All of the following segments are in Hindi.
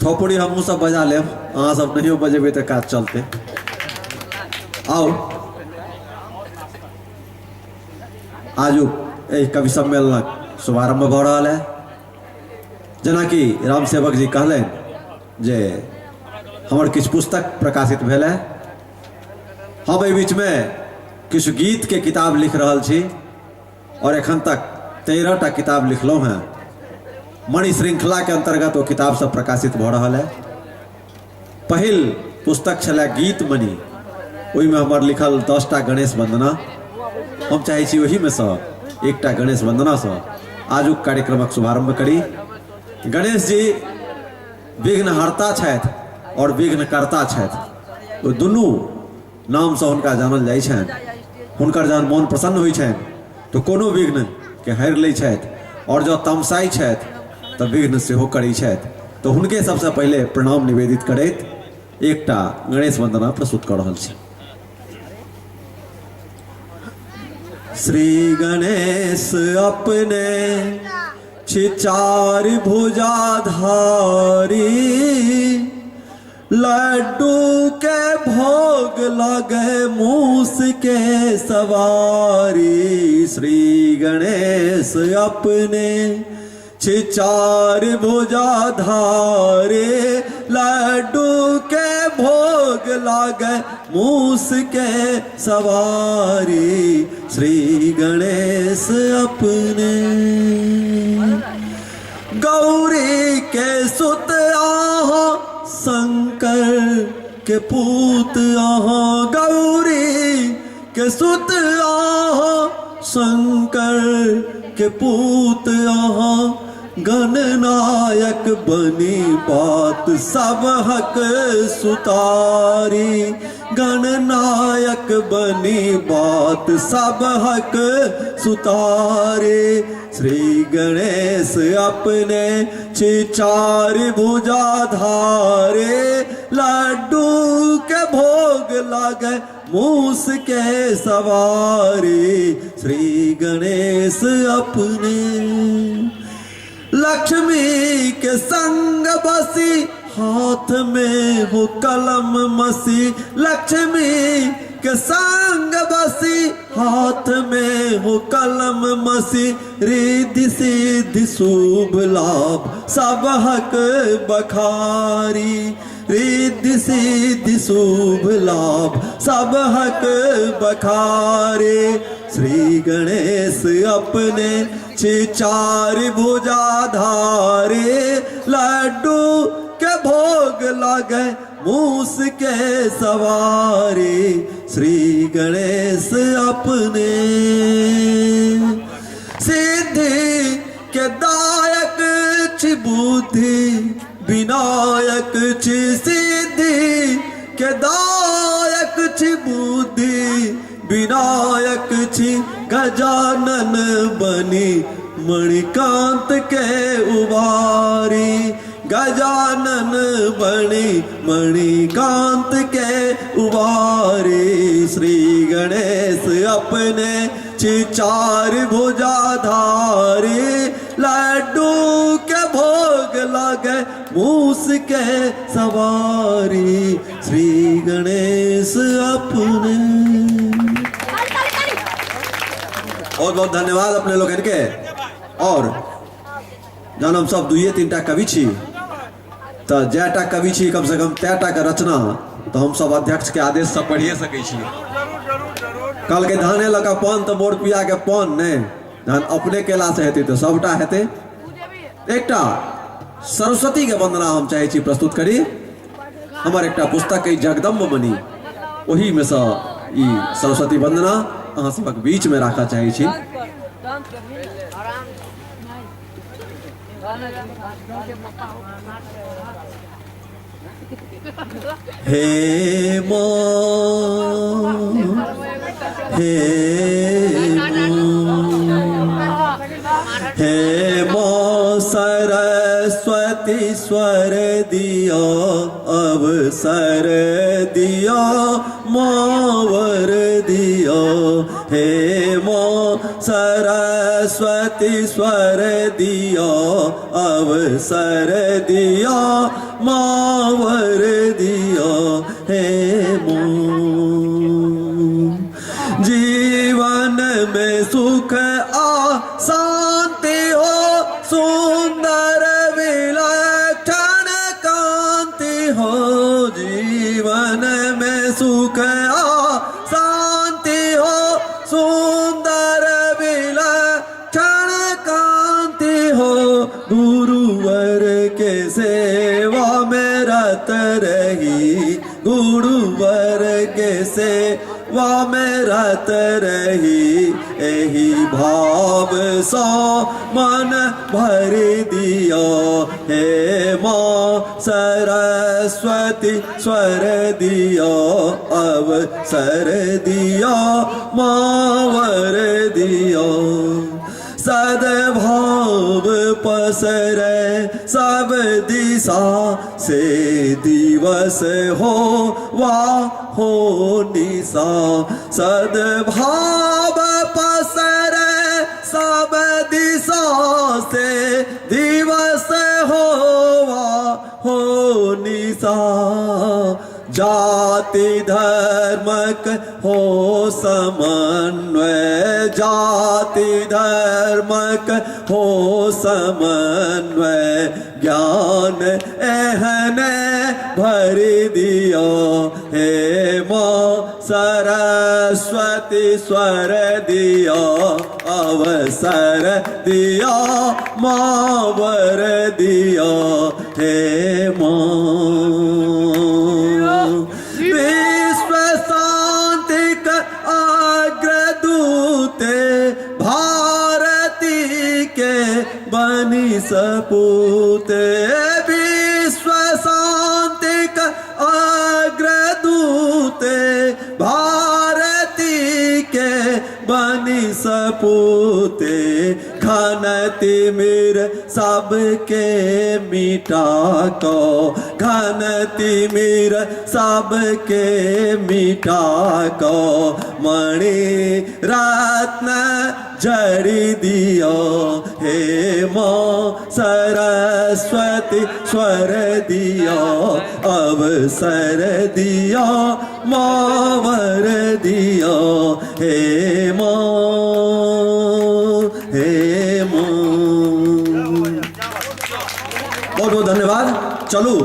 थोपड़ी हमू सब बजा ले, अहाँ सब नहीं बजेबे तो काज चलते। आओ आजू कवि सम्मेलन शुभारंभ भ रहा है। जना कि राम सेवक जी कहले जे हमर किछ पुस्तक प्रकाशित भेल है। हम एहि बीच में किछ गीत के किताब लिख रहल छी और एखन तक 13टा किताब लिखलहुँ हैं। मणि श्रृंखला के अंतर्गत वो किताब सब प्रकाशित भ रहा है। पहिल पुस्तक छलै गीत मणि, ओहि में हमर लिखल 10टा गणेश वंदना। हम चाहे छी वही में से एकटा गणेश वंदना से आजुक कार्यक्रमक शुभारंभ करी। गणेश जी विघ्नहर्ता छथि और विघ्नकर्ता छथि। ओ दुनू नाम से हुनका जानल जाइ छनि। हुनकर जहन मोन प्रसन्न होइ छनि तो कोनो विघ्न के हरि लै छथि, और जो तमसाई छथि तो विघ्न सेहो करै छथि। तो हुनके सबसे पहले प्रणाम निवेदित करैत एकटा गणेश वंदना प्रस्तुत कर रहल छी। श्री गणेश अपने चार भुजाधारी, लड्डू के भोग लगे मूस के सवारी। श्री गणेश अपने चार भुजाधारी, लड्डू के भोग लागे मूस के सवारी। श्री गणेश अपने गौरी के सुत आहो, शंकर के पूत आहो। गौरी के सुत आहो, शंकर के पूत आहो। गणनायक बनी बात सब हक सुतारी। गणनायक बनी बात सब हक सुतारे। श्री गणेश अपने चार भुजाधारे, लड्डू के भोग लागे मूस के सवारी। श्री गणेश अपने लक्ष्मी के संग बसी, हाथ में हो कलम मसी। लक्ष्मी के संग बसी, हाथ में हो कलम मसी। रिद्धि सिद्धि शुभ लाभ सब हक बखारी। रिद्धि सिद्धि शुभ लाभ सब हक बखारे। श्री गणेश अपने चार भुजाधारे, लड्डू के भोग लागे मूस के सवारी। श्री गणेश अपने सिद्धि के दायक छी, बुद्धि विनायक छी। सिद्धि के दायक छी, बुद्धि विनायक छी। गजानन बनी मणिकांत के उबारी। गजानन बनी मणिकांत के उबारी। श्री गणेश अपने चार भुजाधारी, लड्डू के भोग लागे मूस के सवारी। श्री गणेश अपने। बहुत बहुत धन्यवाद अपने लोग इनके। और जन हम सब 2-3टा कवि छी तो जैटा कवि छी कम से कम 3टा के रचना तो हम सब अध्यक्ष के आदेश से पढ़िए सकै छी। कल के धाने लगा पान तो मोर पिया के पान नहीं, धान अपने केला से हेतै तो सबटा हेतै। एकटा सरस्वती के वंदना हम चाहे छी प्रस्तुत करी। हमर एकटा पुस्तक है जगदम्ब मणि, वही में से ई सरस्वती वंदना अहाँ सबक बीच में राखा चाहे छी। हे मां, हे मां सरस्वती स्वर दिया, अवसर दिया, मां वर दिया। हे मां सरस्वती सरस्वती स्वर दियो अवसर दियो मावर दियो हे मोह। जीवन में सुख आ शांति हो सुंदर विलक्षण कांति हो। जीवन में सुख आ शांति हो सुंदर विलक्षण कांति हो। गुरुवर के सेवा में रत रही गुरुवर के सेवा में रत रही। एही भाव सो मन भर दियो हे माँ सरस्वती स्वर दियो अवसर दियो मावर दियो। सद्भाव पसरे सब दिशा से दिवस हो वा हो निशा। सद्भाव पसरे सब दिशा से दिवस हो वा हो निशा। जाति धर्मक हो समन्वय जाति धर्मक हो समन्वय। ज्ञान एहने भर दियो हे माँ सरस्वती स्वर दियो अवसर दियो मावर दियो हे माँ। विश्व शांतिक अग्रदूते भारती के बनी सपूते। विश्व शांतिक अग्रदूते भारती के बनी सपूते। घनति मिर सबके मिटा को घनति मिर सबके मिटा को। मणि रत्न जड़ी दियो हे माँ सरस्वती स्वर दियो अवसर दियो मावर दियो हे माँ हे माँ। बहुत बहुत धन्यवाद। चलू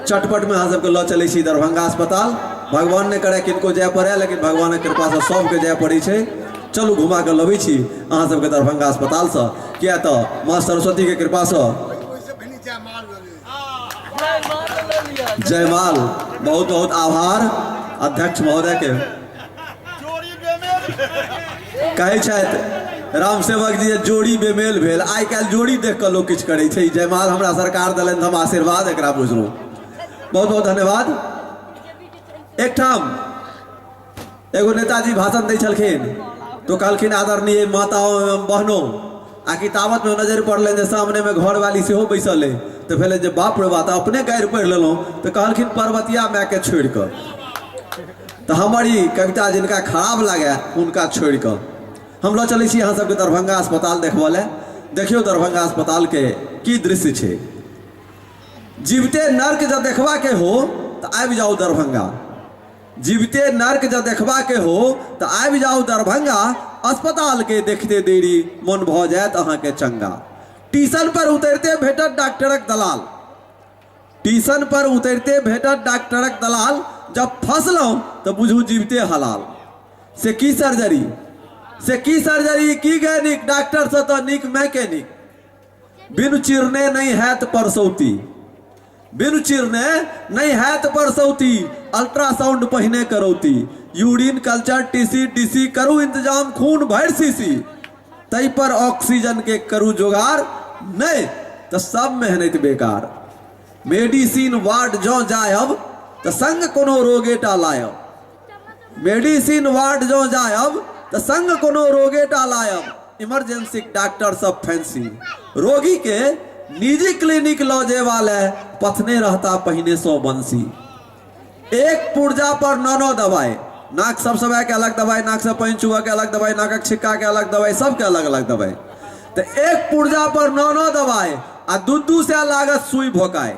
चटपट में अहाँ सबके लऽ चलै छी दरभंगा अस्पताल। भगवान ने करे किनको जाय पड़े लेकिन भगवान के कृपा से सबके जाय पड़ै छै। चलू घुमा के लबै छी अहाँ सबके दरभंगा अस्पताल से। किया तो माँ सरस्वती के कृपा से जयमाल। बहुत बहुत आभार अध्यक्ष महोदय के। कहै छथि राम सेवक जी जोड़ी बेमेल भेल। आइ काल्हि जोड़ी देख कऽ लोक किछु करै छै। जयमाल हमरा सरकार देलनि तऽ हम आशीर्वाद एकरा बुझलहुँ। बहुत बहुत धन्यवाद। एकठाम एगो नेताजी भाषण दै छलखिन तो कहलखिन आदरणीय माताओं एवं बहनों। आ किताबत में नजर पड़ल जे सामने में घर वाली सेहो बैसल है तो पहले जब बाप रे बात अपने गारि पढ़ि लेलहुँ तो कहलखिन पर्वतिया माय के छोड़ि कऽ। तो हमारी कविता जिनका खराब लगे उनका छोड़ कर हम लऽ चलै छी अहाँ सबके दरभंगा अस्पताल देखबऽ ले। देखियो दरभंगा अस्पताल के की दृश्य छै। जीवते नर्क जब देखबा के हो तो आबि जाओ दरभंगा। जीवते नर्क जब देखबा के हो तो आबि जाओ दरभंगा। अस्पताल के देखते देरी मन भ जायत अहाँ के चंगा। स्टेशन पर उतरते भेटत डॉक्टरक दलाल। स्टेशन पर उतरते भेटत डॉक्टरक दलाल। जब फंसलहुँ तो बुझू जीवते हलाल। से की सर्जरी की गैनिक डॉक्टर से तो निक मैकेनिक। बिनु चिरने नहीं हैत परसौती। बिनु चिरने नहीं हैत परसौती। अल्ट्रासाउंड पहिने करौती। यूरिन कल्चर टीसी डीसी करू इंतजाम खून भर सीसी। तई पर ऑक्सीजन के करू जुगाड़ नहीं तो सब मेहनत बेकार। मेडिसिन वार्ड जो जायब तो संग कोनो रोगेटा लायब। मेडिसिन वार्ड जो जायब तो संग कोनो रोगेटा लायब। इमरजेंसी डॉक्टर सब फैंसी। रोगी के निजी क्लिनिक लॉजे वाले पथने रहता पहिने सो बंसी। एक पुर्जा पर नौ दवाई। नाक सब के अलग दवाई। नाक से पानी चुआ के अलग दवाई। नाकक छिक्का के अलग दवाई। सबके अलग अलग दवाई। तो एक पुर्जा पर 9 दवाई आ दू से लागत सुई भोकाए।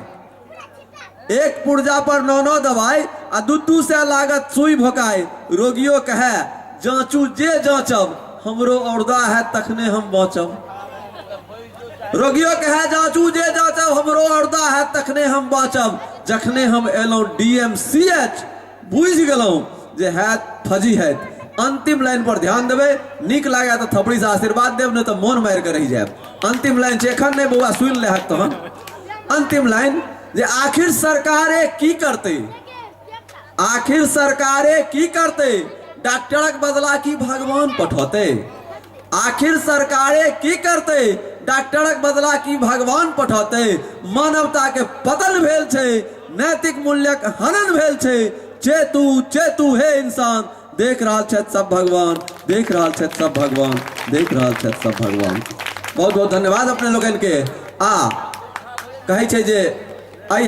एक पुर्जा पर 9 दवाई आ दू से लागत सुई भोकाए। रोगियों कहे जांचू जे जांचब हमरो औरदा है तखने हम बचब। रोगियों कहे जांचू जे जांचब हमरो औरदा है तखने हम बचब। जखने हम एलौ DMCH बुझ गेलौ जे है फजी है। अंतिम लाइन पर ध्यान देवे, निक लागे तो थपड़ी से आशीर्वाद देव, नहीं तो मन मार के रह जाए। अंतिम लाइन एखन नहीं बउआ सुन ले तहन। अंतिम लाइन जे आखिर सरकारे की करते, आखिर सरकारे की करते, डॉक्टरक बदला की भगवान पठौते। आखिर सरकारे की करते, डॉक्टरक बदला की भगवान पठौते। मानवता के पतन भेल छे, नैतिक मूल्यक हनन भेल छे। चेतु चेतु हे इंसान, देख रहा छे सब भगवान, देख रहा छे सब भगवान, देख रहा छे सब भगवान। बहुत बहुत धन्यवाद अपने लोगन के। कहे छे जे